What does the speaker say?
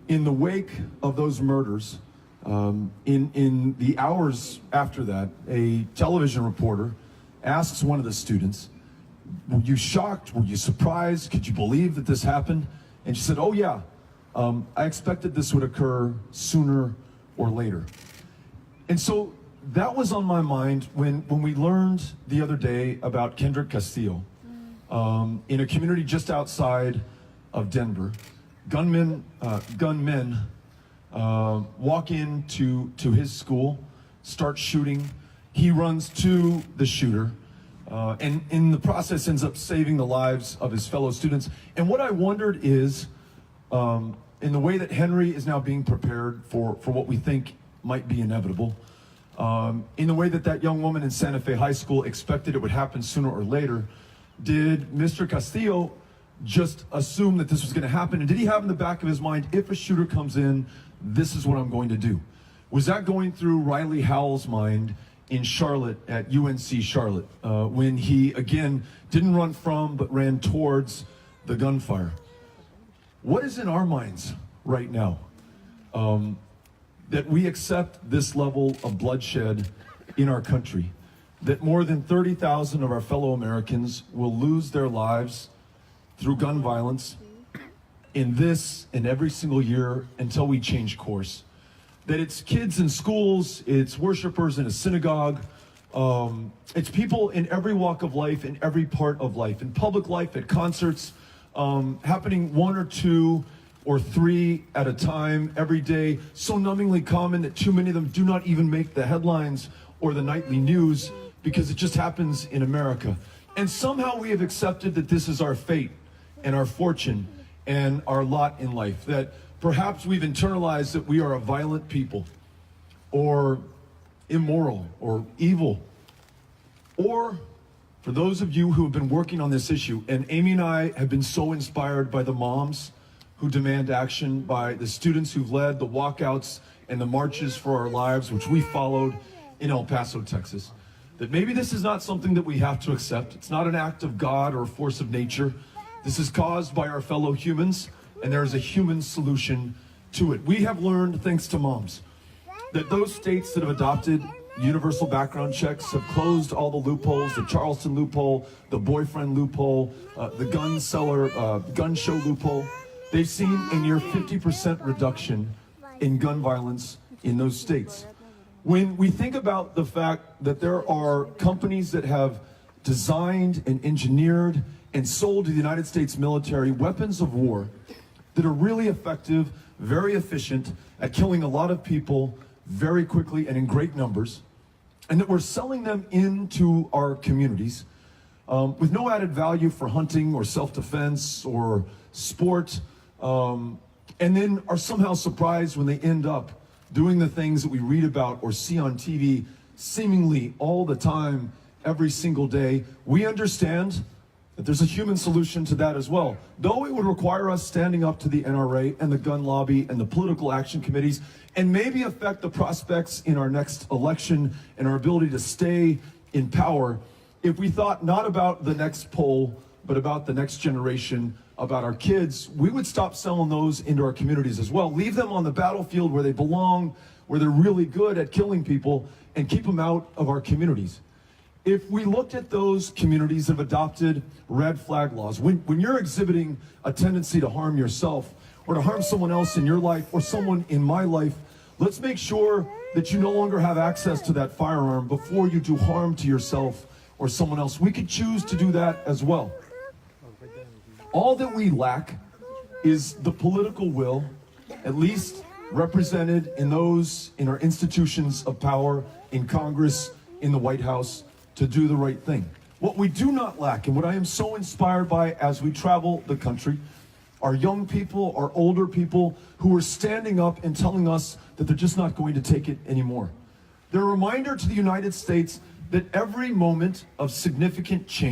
In the wake of those murders, in the hours after that, a television reporter asks one of the students, "Were you shocked? Were you surprised? Could you believe that this happened?" And she said, "Oh yeah, I expected this would occur sooner or later." And so that was on my mind when we learned the other day about Kendrick Castillo in a community just outside of Denver. Gunmen walk into his school, start shooting. He runs to the shooter, and in the process ends up saving the lives of his fellow students. And what I wondered is, in the way that Henry is now being prepared for what we think might be inevitable, in the way that that young woman in Santa Fe High School expected it would happen sooner or later, did Mr. Castillo just assume that this was going to happen? And did he have in the back of his mind, if a shooter comes in, this is what I'm going to do? Was that going through Riley Howell's mind in Charlotte at UNC Charlotte when he, again, didn't run from but ran towards the gunfire? What is in our minds right now that we accept this level of bloodshed in our country, that more than 30,000 of our fellow Americans will lose their lives through gun violence in this and every single year until we change course? That it's kids in schools, it's worshipers in a synagogue, it's people in every walk of life, in every part of life, in public life, at concerts, happening one or two or three at a time every day, so numbingly common that too many of them do not even make the headlines or the nightly news because it just happens in America. And somehow we have accepted that this is our fate and our fortune and our lot in life, that perhaps we've internalized that we are a violent people, or immoral, or evil. Or, for those of you who have been working on this issue, and Amy and I have been so inspired by the moms who demand action, by the students who've led the walkouts and the marches for our lives, which we followed in El Paso, Texas, that maybe this is not something that we have to accept. It's not an act of God or a force of nature. This is caused by our fellow humans, and there is a human solution to it. We have learned, thanks to moms, that those states that have adopted universal background checks have closed all the loopholes, the Charleston loophole, the boyfriend loophole, the gun seller, gun show loophole. They've seen a near 50% reduction in gun violence in those states. When we think about the fact that there are companies that have designed and engineered and sold to the United States military weapons of war that are really effective, very efficient at killing a lot of people very quickly and in great numbers, and that we're selling them into our communities with no added value for hunting or self-defense or sport, and then are somehow surprised when they end up doing the things that we read about or see on TV seemingly all the time, every single day. We understand that there's a human solution to that as well. Though it would require us standing up to the NRA and the gun lobby and the political action committees, and maybe affect the prospects in our next election and our ability to stay in power, if we thought not about the next poll, but about the next generation, about our kids, we would stop selling those into our communities as well. Leave them on the battlefield where they belong, where they're really good at killing people, and keep them out of our communities. If we looked at those communities that have adopted red flag laws, when you're exhibiting a tendency to harm yourself or to harm someone else in your life or someone in my life, let's make sure that you no longer have access to that firearm before you do harm to yourself or someone else. We could choose to do that as well. All that we lack is the political will, at least represented in those in our institutions of power, in Congress, in the White House, to do the right thing. What we do not lack, and what I am so inspired by as we travel the country, are young people, are older people who are standing up and telling us that they're just not going to take it anymore. They're a reminder to the United States that every moment of significant change